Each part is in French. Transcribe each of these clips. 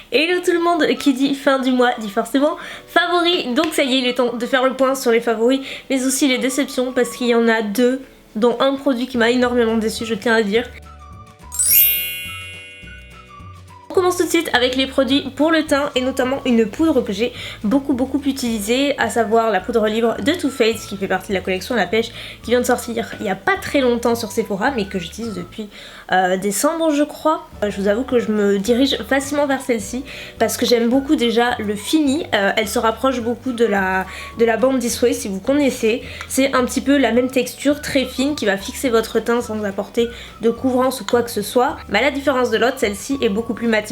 Hello tout le monde, qui dit fin du mois dit forcément favoris. Donc ça y est, il est temps de faire le point sur les favoris, mais aussi les déceptions parce qu'il y en a deux, dont un produit qui m'a énormément déçu, je tiens à dire. On commence tout de suite avec les produits pour le teint et notamment une poudre que j'ai beaucoup utilisée, à savoir la poudre libre de Too Faced qui fait partie de la collection La Pêche qui vient de sortir il n'y a pas très longtemps sur Sephora mais que j'utilise depuis décembre je crois. Je vous avoue que je me dirige facilement vers celle-ci parce que j'aime beaucoup déjà le fini, elle se rapproche beaucoup de la bande This Way si vous connaissez. C'est un petit peu la même texture très fine qui va fixer votre teint sans apporter de couvrance ou quoi que ce soit. Mais à la différence de l'autre, celle-ci est beaucoup plus matifiante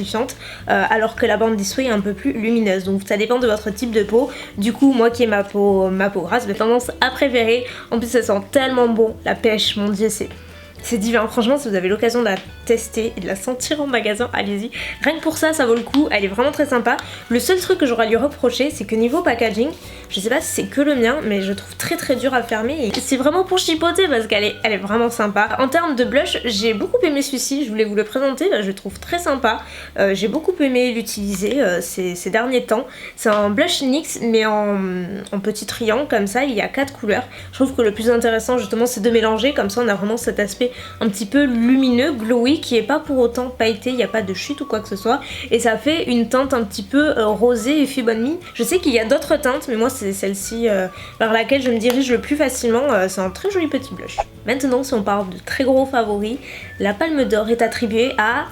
alors que la bande This Way est un peu plus lumineuse, donc ça dépend de votre type de peau. Du coup moi qui ai ma peau grasse, j'ai tendance à préférer. En plus ça sent tellement bon, La Pêche, mon dieu, c'est divin. Franchement, si vous avez l'occasion de la tester et de la sentir en magasin, allez-y. Rien que pour ça, ça vaut le coup. Elle est vraiment très sympa. Le seul truc que j'aurais à lui reprocher, c'est que niveau packaging, je sais pas si c'est que le mien, mais je trouve très dur à fermer. Et c'est vraiment pour chipoter parce qu'elle est vraiment sympa. En termes de blush, j'ai beaucoup aimé celui-ci. Je voulais vous le présenter. Je le trouve très sympa. J'ai beaucoup aimé l'utiliser ces derniers temps. C'est un blush NYX, mais en petit triangle comme ça. Il y a 4 couleurs. Je trouve que le plus intéressant, justement, c'est de mélanger. Comme ça, on a vraiment cet aspect un petit peu lumineux, glowy, qui est pas pour autant pailleté, il n'y a pas de chute ou quoi que ce soit, et ça fait une teinte un petit peu rosée et bonne mine. Je sais qu'il y a d'autres teintes, mais moi c'est celle-ci vers laquelle je me dirige le plus facilement. C'est un très joli petit blush. Maintenant, si on parle de très gros favoris, la Palme d'Or est attribuée à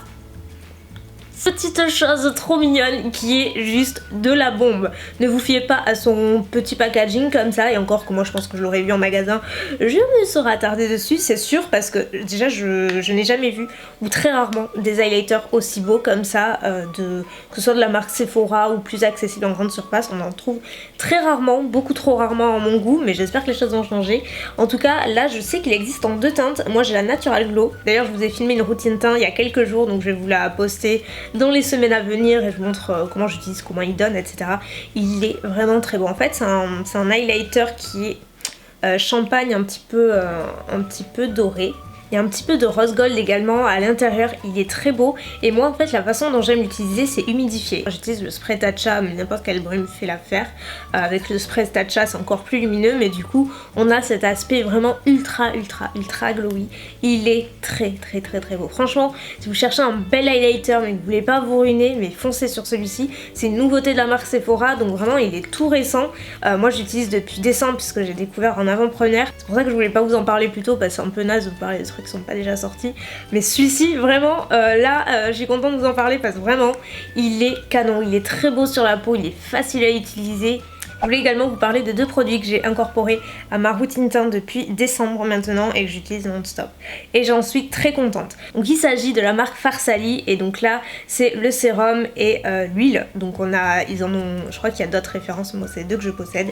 petite chose trop mignonne qui est juste de la bombe. Ne vous fiez pas à son petit packaging comme ça, et encore que moi je pense que je l'aurais vu en magasin, je me serais attardée dessus, c'est sûr, parce que déjà je n'ai jamais vu, ou très rarement, des highlighters aussi beaux comme ça, que ce soit de la marque Sephora ou plus accessible en grande surface. On en trouve très rarement, beaucoup trop rarement à mon goût, mais j'espère que les choses vont changer. En tout cas là je sais qu'il existe en deux teintes. Moi j'ai la Natural Glow, d'ailleurs je vous ai filmé une routine teint il y a quelques jours, donc je vais vous la poster dans les semaines à venir et je vous montre comment j'utilise, comment il donne, etc. Il est vraiment très beau. En fait c'est un highlighter qui est champagne un petit peu doré. Il y a un petit peu de rose gold également à l'intérieur, il est très beau. Et moi en fait la façon dont j'aime l'utiliser, c'est humidifier. J'utilise le spray Tatcha, mais n'importe quel bruit me fait l'affaire. Avec le spray Tatcha c'est encore plus lumineux, mais du coup on a cet aspect vraiment ultra glowy. Il est très beau. Franchement, si vous cherchez un bel highlighter mais que vous voulez pas vous ruiner, mais foncez sur celui-ci. C'est une nouveauté de la marque Sephora, donc vraiment il est tout récent. Moi je l'utilise depuis décembre puisque j'ai découvert en avant-première. C'est pour ça que je voulais pas vous en parler plus tôt, parce que c'est un peu naze de vous parler des trucs qui sont pas déjà sortis, mais celui-ci vraiment là je suis contente de vous en parler parce que vraiment il est canon, il est très beau sur la peau, il est facile à utiliser. Je voulais également vous parler de deux produits que j'ai incorporés à ma routine teint depuis décembre maintenant et que j'utilise non-stop. Et j'en suis très contente. Donc il s'agit de la marque Farsali, et donc là c'est le sérum et l'huile. Donc ils en ont, je crois qu'il y a d'autres références, moi c'est les deux que je possède.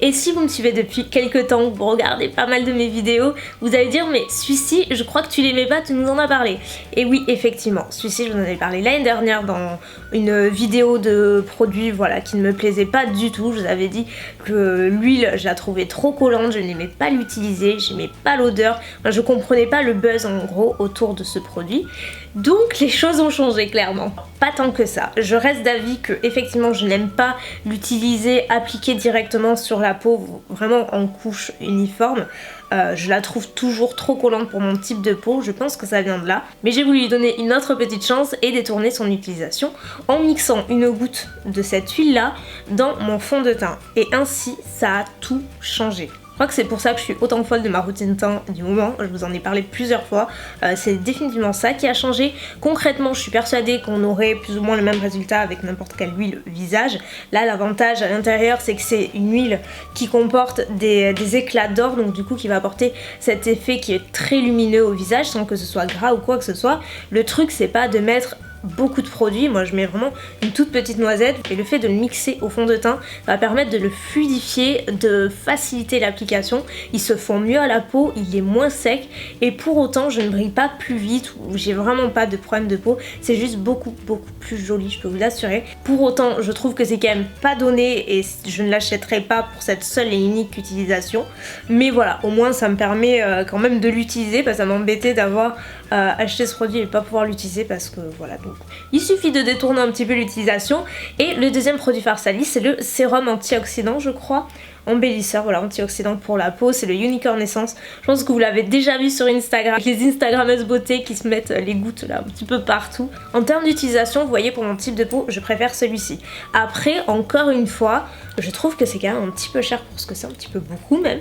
Et si vous me suivez depuis quelques temps, vous regardez pas mal de mes vidéos, vous allez dire mais celui-ci je crois que tu l'aimais pas, tu nous en as parlé. Et oui effectivement, celui-ci je vous en avais parlé l'année dernière dans une vidéo de produits voilà, qui ne me plaisait pas du tout. Je vous avais dit que l'huile je la trouvais trop collante, je n'aimais pas l'utiliser, j'aimais pas l'odeur, enfin, je comprenais pas le buzz en gros autour de ce produit. Donc les choses ont changé clairement. Pas tant que ça. Je reste d'avis que effectivement je n'aime pas l'utiliser appliqué directement sur la peau, vraiment en couche uniforme. Je la trouve toujours trop collante pour mon type de peau, je pense que ça vient de là. Mais j'ai voulu lui donner une autre petite chance et détourner son utilisation en mixant une goutte de cette huile là dans mon fond de teint. Et ainsi ça a tout changé. Je crois que c'est pour ça que je suis autant folle de ma routine teint du moment, je vous en ai parlé plusieurs fois, c'est définitivement ça qui a changé. Concrètement je suis persuadée qu'on aurait plus ou moins le même résultat avec n'importe quelle huile visage. Là l'avantage à l'intérieur c'est que c'est une huile qui comporte des éclats d'or, donc du coup qui va apporter cet effet qui est très lumineux au visage sans que ce soit gras ou quoi que ce soit. Le truc c'est pas de mettre beaucoup de produits, moi je mets vraiment une toute petite noisette, et le fait de le mixer au fond de teint va permettre de le fluidifier, de faciliter l'application. Il se fond mieux à la peau, il est moins sec, et pour autant je ne brille pas plus vite, ou j'ai vraiment pas de problème de peau, c'est juste beaucoup plus joli, je peux vous l'assurer. Pour autant je trouve que c'est quand même pas donné et je ne l'achèterai pas pour cette seule et unique utilisation, mais voilà, au moins ça me permet quand même de l'utiliser, parce que ça m'embêtait d'avoir acheté ce produit et pas pouvoir l'utiliser parce que voilà, donc beaucoup. Il suffit de détourner un petit peu l'utilisation. Et le deuxième produit Pharsalis, c'est le sérum antioxydant, je crois. Embellisseur, voilà, antioxydant pour la peau, c'est le Unicorn Essence. Je pense que vous l'avez déjà vu sur Instagram, les Instagrammeuses beauté qui se mettent les gouttes là un petit peu partout. En termes d'utilisation, vous voyez, pour mon type de peau, je préfère celui-ci. Après, encore une fois, je trouve que c'est quand même un petit peu cher pour ce que c'est, un petit peu beaucoup même.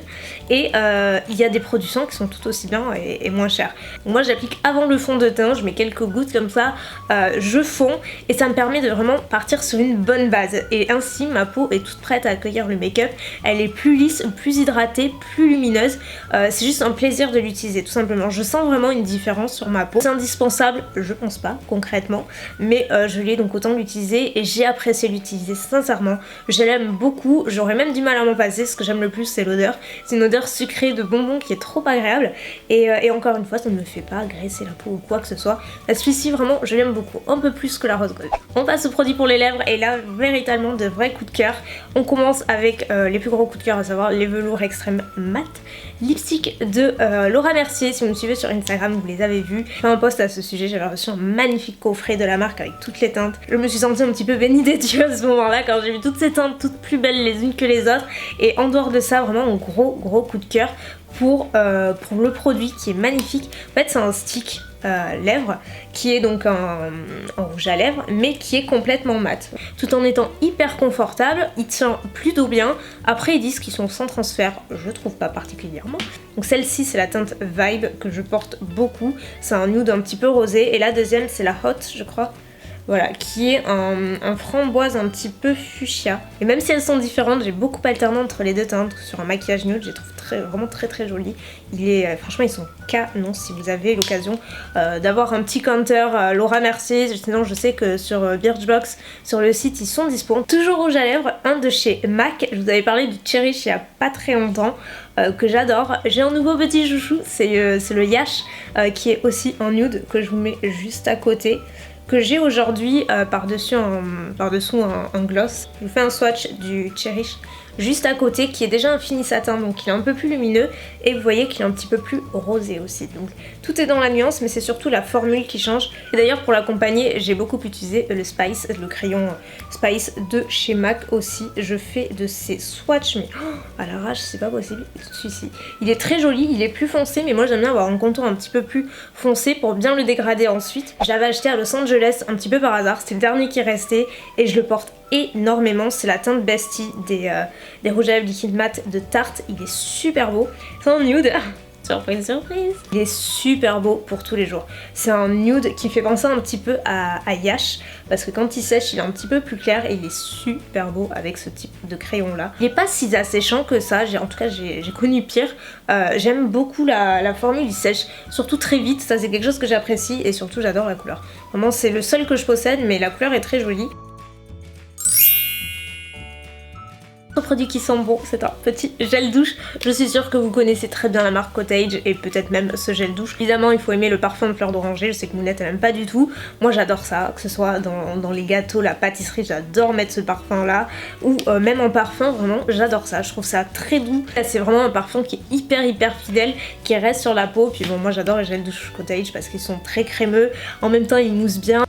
Et il y a des produits sans qui sont tout aussi bien et moins chers. Donc moi j'applique avant le fond de teint, je mets quelques gouttes comme ça, je fonds et ça me permet de vraiment partir sur une bonne base. Et ainsi ma peau est toute prête à accueillir le make-up. Elle est plus lisse, plus hydratée, plus lumineuse. C'est juste un plaisir de l'utiliser tout simplement. Je sens vraiment une différence sur ma peau. C'est indispensable, je pense pas concrètement, mais je l'ai donc autant l'utiliser et j'ai apprécié l'utiliser sincèrement. Je l'aime beaucoup, j'aurais même du mal à m'en passer. Ce que j'aime le plus c'est l'odeur. C'est une odeur sucrée de bonbons qui est trop agréable et encore une fois ça ne me fait pas graisser la peau ou quoi que ce soit. Celui-ci vraiment je l'aime beaucoup, un peu plus que la rose gold. On passe au produit pour les lèvres et là véritablement de vrais coups de cœur. On commence avec les plus gros coups de cœur, à savoir les velours extrême mat. Lipstick de Laura Mercier, si vous me suivez sur Instagram vous les avez vus. J'ai fait un post à ce sujet, j'avais reçu un magnifique coffret de la marque avec toutes les teintes. Je me suis sentie un petit peu bénie des dieux à ce moment là quand j'ai vu toutes ces teintes toutes plus belles les unes que les autres. Et en dehors de ça vraiment un gros coup de cœur pour le produit qui est magnifique. En fait c'est un stick lèvres qui est donc en rouge à lèvres mais qui est complètement mat tout en étant hyper confortable. Il tient plutôt bien. Après ils disent qu'ils sont sans transfert, je trouve pas particulièrement. Donc celle-ci c'est la teinte Vibe que je porte beaucoup, c'est un nude un petit peu rosé et la deuxième c'est la Hot je crois. Voilà, qui est un framboise un petit peu fuchsia. Et même si elles sont différentes, j'ai beaucoup alterné entre les deux teintes. Sur un maquillage nude, je les trouve vraiment très joli. Franchement, ils sont canons si vous avez l'occasion d'avoir un petit counter Laura Mercier. Sinon, je sais que sur Birchbox, sur le site, ils sont dispo. Toujours rouge à lèvres, un de chez MAC. Je vous avais parlé du Cherish il y a pas très longtemps. Que j'adore. J'ai un nouveau petit chouchou, c'est le Yash qui est aussi en nude que je vous mets juste à côté. Que j'ai aujourd'hui par-dessous un gloss. Je vous fais un swatch du Cherish juste à côté qui est déjà un fini satin donc il est un peu plus lumineux et vous voyez qu'il est un petit peu plus rosé aussi. Donc tout est dans la nuance mais c'est surtout la formule qui change. Et d'ailleurs pour l'accompagner j'ai beaucoup utilisé le Spice, le crayon Spice de chez MAC aussi. Je fais de ces swatchs mais à l'arrache c'est pas possible. Celui-ci il est très joli, il est plus foncé mais moi j'aime bien avoir un contour un petit peu plus foncé pour bien le dégrader ensuite. Je l'avais acheté à Los Angeles un petit peu par hasard, c'était le dernier qui restait et je le porte énormément. C'est la teinte Bestie des rouges à lèvres liquide mat de Tarte. Il est super beau, c'est un nude. Surprise surprise. Il est super beau pour tous les jours. C'est un nude qui fait penser un petit peu à Yash parce que quand il sèche il est un petit peu plus clair et il est super beau avec ce type de crayon là. Il est pas si asséchant que ça, en tout cas j'ai connu pire. J'aime beaucoup la formule, il sèche surtout très vite, ça c'est quelque chose que j'apprécie et surtout j'adore la couleur. Vraiment c'est le seul que je possède mais la couleur est très jolie. Autre produit qui sent bon, c'est un petit gel douche. Je suis sûre que vous connaissez très bien la marque Cottage et peut-être même ce gel douche. Évidemment il faut aimer le parfum de fleur d'oranger, je sais que Mounette elle aime pas du tout. Moi j'adore ça, que ce soit dans les gâteaux, la pâtisserie, j'adore mettre ce parfum là. Ou même en parfum, vraiment j'adore ça, je trouve ça très doux. C'est vraiment un parfum qui est hyper fidèle, qui reste sur la peau. Puis bon moi j'adore les gels douche Cottage parce qu'ils sont très crémeux, en même temps ils moussent bien.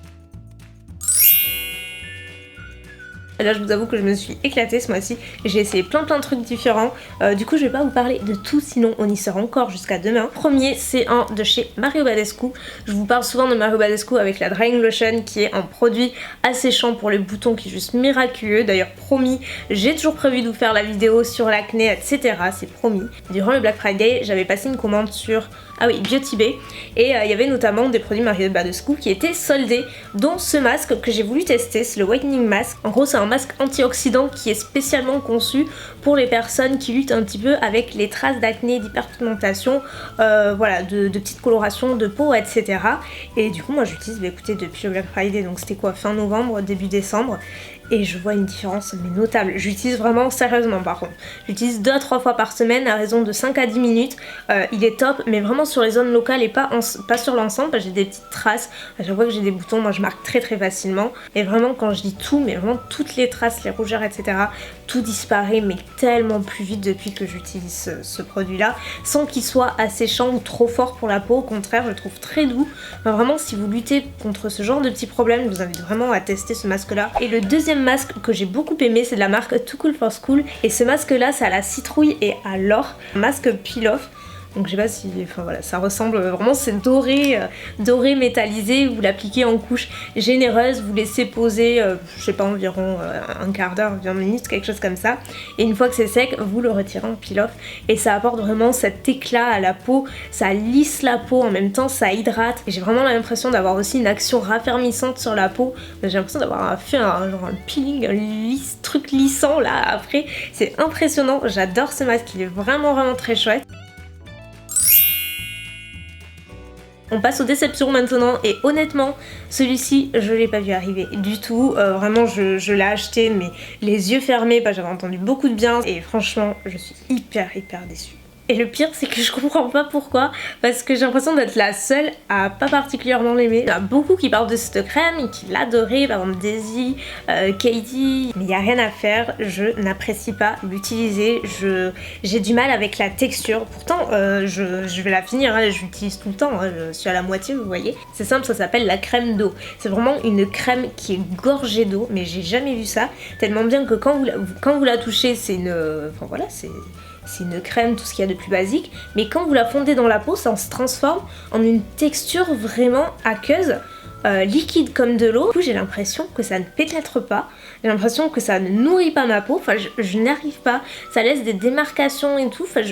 Là je vous avoue que je me suis éclatée ce mois-ci, j'ai essayé plein de trucs différents, du coup je vais pas vous parler de tout sinon on y sera encore jusqu'à demain. Premier c'est un de chez Mario Badescu, je vous parle souvent de Mario Badescu avec la Drying Lotion qui est un produit asséchant pour les boutons qui est juste miraculeux. D'ailleurs promis, j'ai toujours prévu de vous faire la vidéo sur l'acné etc, c'est promis. Durant le Black Friday j'avais passé une commande sur Beauty Bay et il y avait notamment des produits Mario Badescu qui étaient soldés, dont ce masque que j'ai voulu tester, c'est le Whitening Mask. En gros c'est un masque antioxydant qui est spécialement conçu pour les personnes qui luttent un petit peu avec les traces d'acné, d'hyperpigmentation, voilà, de petites colorations de peau etc. Et du coup moi j'utilise, écoutez, depuis le Black Friday, donc c'était quoi, fin novembre, début décembre. Et je vois une différence mais notable. J'utilise vraiment sérieusement par contre. J'utilise 2 à 3 fois par semaine à raison de 5 à 10 minutes. Il est top mais vraiment sur les zones locales et pas sur l'ensemble parce que j'ai des petites traces. À chaque fois que j'ai des boutons moi je marque très facilement. Et vraiment quand je dis tout, mais vraiment toutes toutes les traces, les rougeurs, etc. Tout disparaît mais tellement plus vite depuis que j'utilise ce produit là, sans qu'il soit asséchant ou trop fort pour la peau. Au contraire, je le trouve très doux. Enfin, vraiment, si vous luttez contre ce genre de petits problèmes, je vous invite vraiment à tester ce masque là. Et le deuxième masque que j'ai beaucoup aimé, c'est de la marque Too Cool for School, et ce masque là c'est à la citrouille et à l'or, masque peel-off. Donc je sais pas si, enfin voilà, ça ressemble vraiment, c'est doré, doré métallisé, vous l'appliquez en couche généreuse, vous laissez poser, je sais pas, environ un quart d'heure, 20 minutes, quelque chose comme ça. Et une fois que c'est sec, vous le retirez en peel-off et ça apporte vraiment cet éclat à la peau, ça lisse la peau, en même temps ça hydrate. Et j'ai vraiment l'impression d'avoir aussi une action raffermissante sur la peau. J'ai l'impression d'avoir fait un peeling, truc lissant là après. C'est impressionnant, j'adore ce masque, il est vraiment très chouette. On passe aux déceptions maintenant et honnêtement celui-ci je l'ai pas vu arriver du tout, vraiment je l'ai acheté mais les yeux fermés, j'avais entendu beaucoup de bien et franchement je suis hyper déçue. Et le pire c'est que je comprends pas pourquoi, parce que j'ai l'impression d'être la seule à pas particulièrement l'aimer. Il y en a beaucoup qui parlent de cette crème et qui l'adoraient, par exemple Daisy, Katie, mais il n'y a rien à faire, je n'apprécie pas l'utiliser, j'ai du mal avec la texture, pourtant je vais la finir, hein, je l'utilise tout le temps, hein, je suis à la moitié vous voyez. C'est simple, ça s'appelle la crème d'eau, c'est vraiment une crème qui est gorgée d'eau, mais j'ai jamais vu ça, tellement bien que quand vous la touchez c'est une... Enfin voilà, c'est une crème, tout ce qu'il y a de plus basique, mais quand vous la fondez dans la peau, ça se transforme en une texture vraiment aqueuse, liquide comme de l'eau. Du coup, j'ai l'impression que ça ne pénètre pas, j'ai l'impression que ça ne nourrit pas ma peau, enfin je n'arrive pas, ça laisse des démarcations et tout, enfin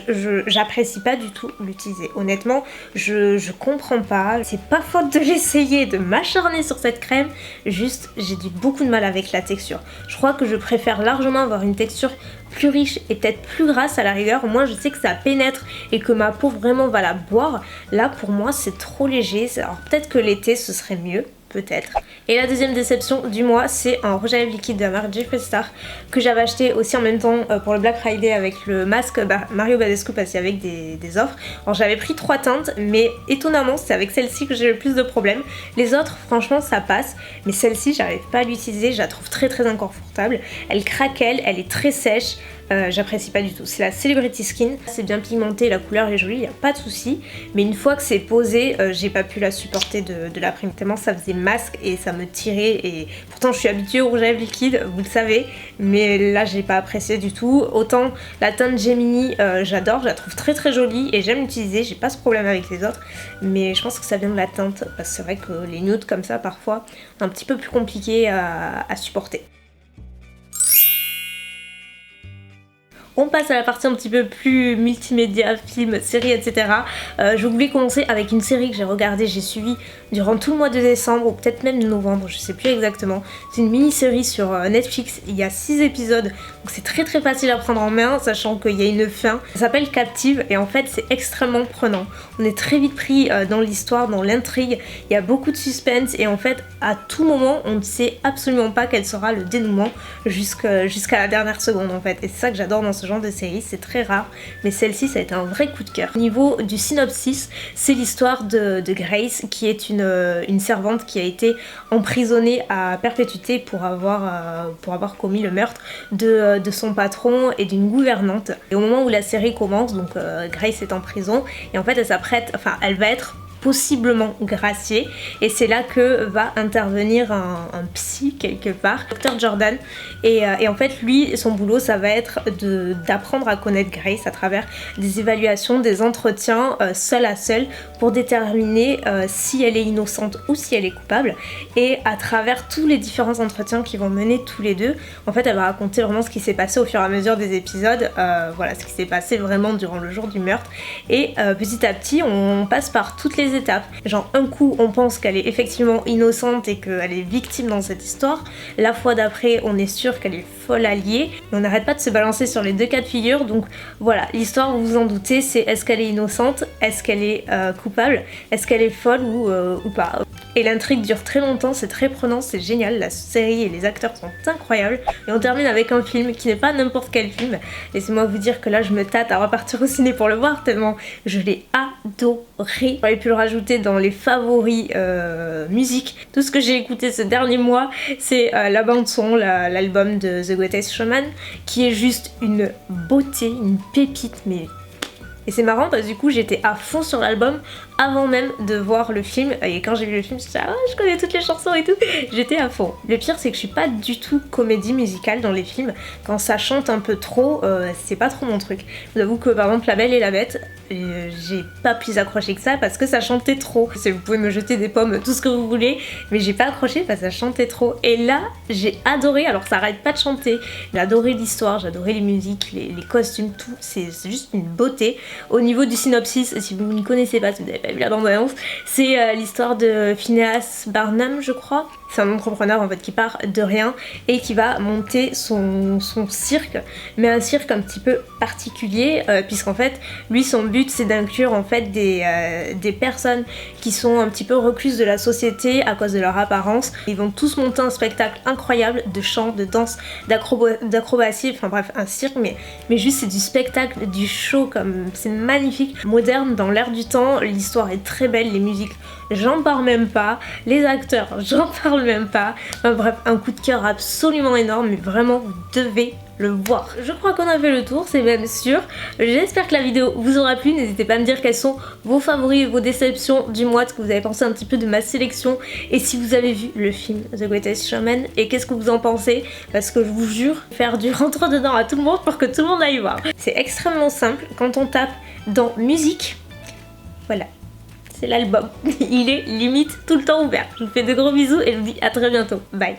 j'apprécie pas du tout l'utiliser. Honnêtement, je comprends pas, c'est pas faute de l'essayer, de m'acharner sur cette crème, juste j'ai beaucoup de mal avec la texture. Je crois que je préfère largement avoir une texture plus riche et peut-être plus grasse à la rigueur, au moins je sais que ça pénètre et que ma peau vraiment va la boire. Là pour moi c'est trop léger, alors peut-être que l'été ce serait mieux, peut-être. Et la deuxième déception du mois, c'est un rouge à lèvres liquide de la marque Jeffree Star que j'avais acheté aussi en même temps pour le Black Friday avec le masque Mario Badescu parce qu'il y avait des offres. Alors j'avais pris 3 teintes mais étonnamment c'est avec celle-ci que j'ai le plus de problèmes. Les autres franchement ça passe, mais celle-ci j'arrive pas à l'utiliser, je la trouve très inconfortable. Elle craquelle, elle est très sèche. J'apprécie pas du tout. C'est la Celebrity Skin, c'est bien pigmenté, la couleur est jolie, il n'y a pas de souci. Mais une fois que c'est posé, j'ai pas pu la supporter de l'après-midi. Tellement ça faisait masque et ça me tirait. Et pourtant je suis habituée au rouge à lèvres liquide, vous le savez. Mais là j'ai pas apprécié du tout. Autant la teinte Gemini, j'adore, je la trouve très jolie et j'aime l'utiliser, j'ai pas ce problème avec les autres. Mais je pense que ça vient de la teinte, parce que c'est vrai que les nudes comme ça parfois, c'est un petit peu plus compliqué à supporter. On passe à la partie un petit peu plus multimédia, film, série, etc. Je voulais commencer avec une série que j'ai regardée, j'ai suivi durant tout le mois de décembre ou peut-être même de novembre, je sais plus exactement. C'est une mini-série sur Netflix, il y a 6 épisodes, donc c'est très facile à prendre en main, sachant qu'il y a une fin. Ça s'appelle Captive et en fait c'est extrêmement prenant. On est très vite pris dans l'histoire, dans l'intrigue, il y a beaucoup de suspense et en fait à tout moment on ne sait absolument pas quel sera le dénouement jusqu'à la dernière seconde en fait. Et c'est ça que j'adore dans ce genre de série, c'est très rare, mais celle-ci ça a été un vrai coup de cœur. Au niveau du synopsis, c'est l'histoire de Grace qui est une servante qui a été emprisonnée à perpétuité pour avoir commis le meurtre de son patron et d'une gouvernante. Et au moment où la série commence, donc Grace est en prison et en fait elle s'apprête, enfin elle va être possiblement graciée et c'est là que va intervenir un psy quelque part, Dr Jordan, et en fait lui son boulot ça va être d'apprendre à connaître Grace à travers des évaluations, des entretiens seul à seul pour déterminer si elle est innocente ou si elle est coupable. Et à travers tous les différents entretiens qu'ils vont mener tous les deux, en fait elle va raconter vraiment ce qui s'est passé au fur et à mesure des épisodes, voilà ce qui s'est passé vraiment durant le jour du meurtre. Et petit à petit on passe par toutes les étapes. Genre un coup on pense qu'elle est effectivement innocente et qu'elle est victime dans cette histoire, la fois d'après on est sûr qu'elle est folle alliée, mais on n'arrête pas de se balancer sur les deux cas de figure. Donc voilà, l'histoire vous vous en doutez, c'est est-ce qu'elle est innocente, est-ce qu'elle est coupable, est-ce qu'elle est folle ou pas. Et l'intrigue dure très longtemps, c'est très prenant, c'est génial, la série et les acteurs sont incroyables. Et on termine avec un film qui n'est pas n'importe quel film. Laissez-moi vous dire que là je me tâte à repartir au ciné pour le voir tellement je l'ai adoré. J'aurais pu le rajouter dans les favoris musique. Tout ce que j'ai écouté ce dernier mois, c'est la bande son, l'album de The Greatest Showman, qui est juste une beauté, une pépite, mais... Et c'est marrant parce que du coup j'étais à fond sur l'album avant même de voir le film, et quand j'ai vu le film je me suis dit ah je connais toutes les chansons et tout, j'étais à fond. Le pire c'est que je suis pas du tout comédie musicale dans les films, quand ça chante un peu trop, c'est pas trop mon truc. Je vous avoue que par exemple La Belle et la Bête, j'ai pas plus accroché que ça parce que ça chantait trop. Vous pouvez me jeter des pommes, tout ce que vous voulez, mais j'ai pas accroché parce que ça chantait trop. Et là j'ai adoré, alors ça arrête pas de chanter, j'ai adoré l'histoire, j'ai adoré les musiques, les costumes, tout, c'est juste une beauté. Au niveau du synopsis, si vous ne connaissez pas, si vous n'avez pas vu la bande-annonce, c'est l'histoire de Phineas Barnum, je crois. C'est un entrepreneur en fait qui part de rien et qui va monter son cirque, mais un cirque un petit peu particulier puisqu'en fait lui son but c'est d'inclure en fait des personnes qui sont un petit peu recluses de la société à cause de leur apparence. Ils vont tous monter un spectacle incroyable de chant, de danse, d'acrobatie, enfin bref un cirque, mais juste c'est du spectacle, du show, comme c'est magnifique, moderne dans l'air du temps, l'histoire est très belle, les musiques j'en parle même pas, les acteurs j'en parle même pas, enfin bref un coup de cœur absolument énorme, mais vraiment vous devez le voir. Je crois qu'on a fait le tour, c'est même sûr. J'espère que la vidéo vous aura plu, n'hésitez pas à me dire quels sont vos favoris et vos déceptions du mois, ce que vous avez pensé un petit peu de ma sélection et si vous avez vu le film The Greatest Showman et qu'est-ce que vous en pensez, parce que je vous jure, faire du rentre dedans à tout le monde pour que tout le monde aille voir. C'est extrêmement simple, quand on tape dans musique, voilà. C'est l'album, il est limite tout le temps ouvert. Je vous fais de gros bisous et je vous dis à très bientôt. Bye.